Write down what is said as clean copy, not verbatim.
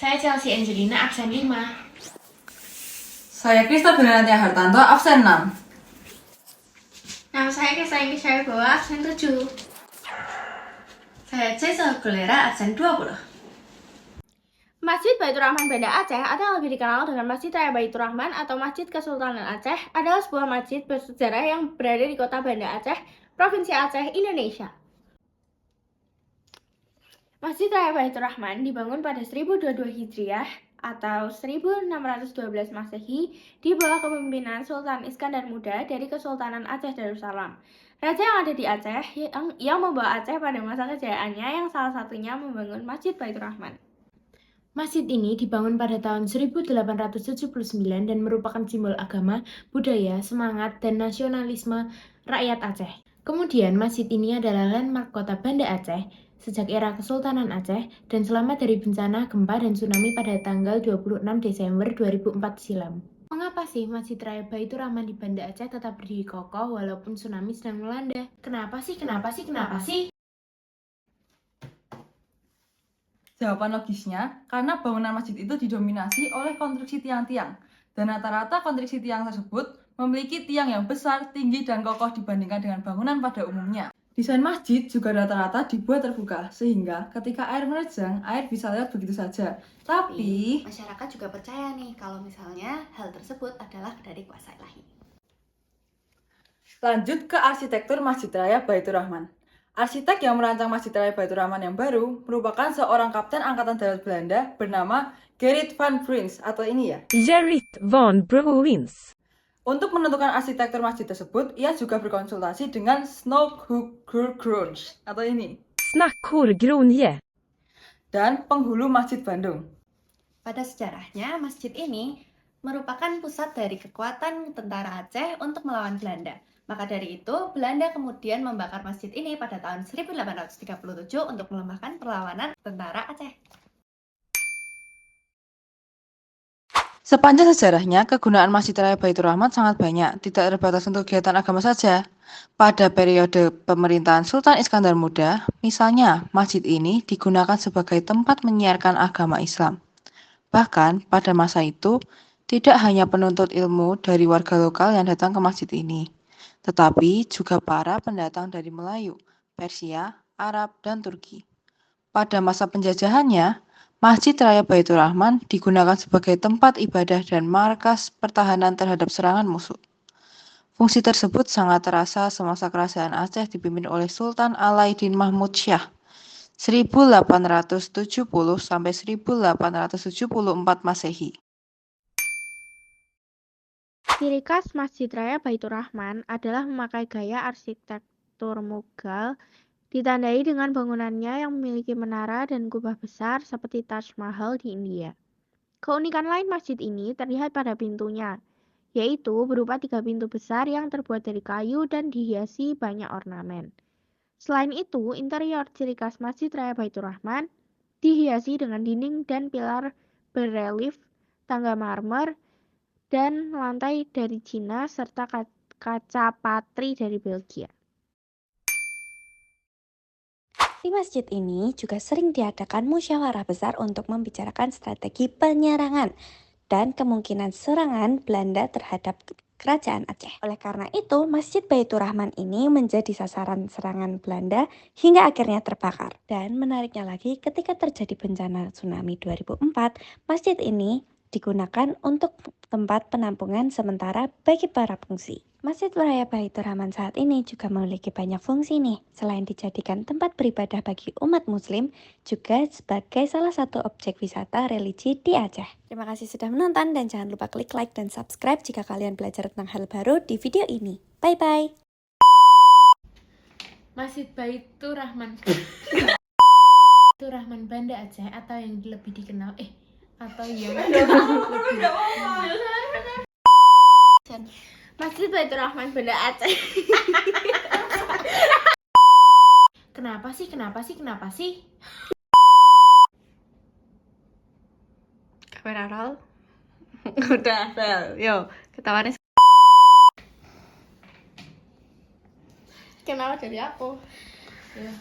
Saya Chelsea Angelina, absen 5. Saya Krista Benatia Hartanto, absen 6. Nama saya Kesa Inggi Syarbowa, absen 7. Saya Cesa Gulera, absen 20. Masjid Baitur Rahman Banda Aceh atau yang lebih dikenal dengan Masjid Raya Baitur Rahman atau Masjid Kesultanan Aceh adalah sebuah masjid bersejarah yang berada di kota Banda Aceh, Provinsi Aceh, Indonesia. Masjid Raya Baitur Rahman dibangun pada 1022 Hijriah atau 1612 Masehi di bawah kepemimpinan Sultan Iskandar Muda dari Kesultanan Aceh Darussalam. Raja yang ada di Aceh yang membawa Aceh pada masa kejayaannya yang salah satunya membangun Masjid Baitur Rahman. Masjid ini dibangun pada tahun 1879 dan merupakan simbol agama, budaya, semangat, dan nasionalisme rakyat Aceh. Kemudian, masjid ini adalah landmark kota Banda Aceh sejak era Kesultanan Aceh dan selamat dari bencana gempa dan tsunami pada tanggal 26 Desember 2004 silam. Mengapa sih Masjid Raya Baitur Rahman di Banda Aceh tetap berdiri kokoh walaupun tsunami sedang melanda? Kenapa sih? Jawaban logisnya, karena bangunan masjid itu didominasi oleh konstruksi tiang-tiang. Dan rata-rata konstruksi tiang tersebut memiliki tiang yang besar, tinggi, dan kokoh dibandingkan dengan bangunan pada umumnya. Desain masjid juga rata-rata dibuat terbuka, sehingga ketika air menerjang, air bisa lewat begitu saja. Tapi masyarakat juga percaya nih kalau misalnya hal tersebut adalah dari kuasa ilahi. lanjut ke arsitektur Masjid Raya Baitur Rahman. Arsitek yang merancang Masjid Raya Baitur Rahman yang baru merupakan seorang kapten Angkatan Darat Belanda bernama Gerrit van Bruins atau ini ya. Gerrit van Bruins. Untuk menentukan arsitektur masjid tersebut, ia juga berkonsultasi dengan Snokhuurgroens atau ini Snakkhorgronje. dan penghulu Masjid Bandung. Pada sejarahnya, masjid ini merupakan pusat dari kekuatan tentara Aceh untuk melawan Belanda. Maka dari itu, Belanda kemudian membakar masjid ini pada tahun 1837 untuk melemahkan perlawanan tentara Aceh. Sepanjang sejarahnya, kegunaan Masjid Raya Baitur Rahman sangat banyak, tidak terbatas untuk kegiatan agama saja. Pada periode pemerintahan Sultan Iskandar Muda, misalnya, masjid ini digunakan sebagai tempat menyiarkan agama Islam. Bahkan, pada masa itu, tidak hanya penuntut ilmu dari warga lokal yang datang ke masjid ini, tetapi juga para pendatang dari Melayu, Persia, Arab, dan Turki. Pada masa penjajahannya, Masjid Raya Baitur Rahman digunakan sebagai tempat ibadah dan markas pertahanan terhadap serangan musuh. Fungsi tersebut sangat terasa semasa kerajaan Aceh dipimpin oleh Sultan Alaiddin Mahmud Syah 1870 sampai 1874 Masehi. Ciri khas Masjid Raya Baitur Rahman adalah memakai gaya arsitektur Mughal, ditandai dengan bangunannya yang memiliki menara dan kubah besar seperti Taj Mahal di India. Keunikan lain masjid ini terlihat pada pintunya, yaitu berupa 3 pintu besar yang terbuat dari kayu dan dihiasi banyak ornamen. Selain itu, interior ciri khas Masjid Raya Baitur Rahman dihiasi dengan dinding dan pilar berelief, tangga marmer, dan lantai dari Cina serta kaca patri dari Belgia. Di masjid ini juga sering diadakan musyawarah besar untuk membicarakan strategi penyerangan dan kemungkinan serangan Belanda terhadap kerajaan Aceh. Oleh karena itu, Masjid Baitur Rahman ini menjadi sasaran serangan Belanda hingga akhirnya terbakar. Dan menariknya lagi, ketika terjadi bencana tsunami 2004, masjid ini digunakan untuk tempat penampungan sementara bagi para pengungsi. Masjid Raya Baitur Rahman saat ini juga memiliki banyak fungsi nih. Selain dijadikan tempat beribadah bagi umat muslim, juga sebagai salah satu objek wisata religi di Aceh. Terima kasih sudah menonton dan jangan lupa klik like dan subscribe jika kalian belajar tentang hal baru di video ini. Bye-bye! Masjid Baitur Rahman Baitur Rahman Banda Aceh atau yang lebih dikenal Masjid Baitur Rahman Banda Aceh. Kenapa sih? Kamera roll. Udah, Bel. Yo, ketawarin. Kenapa dari aku? Ya.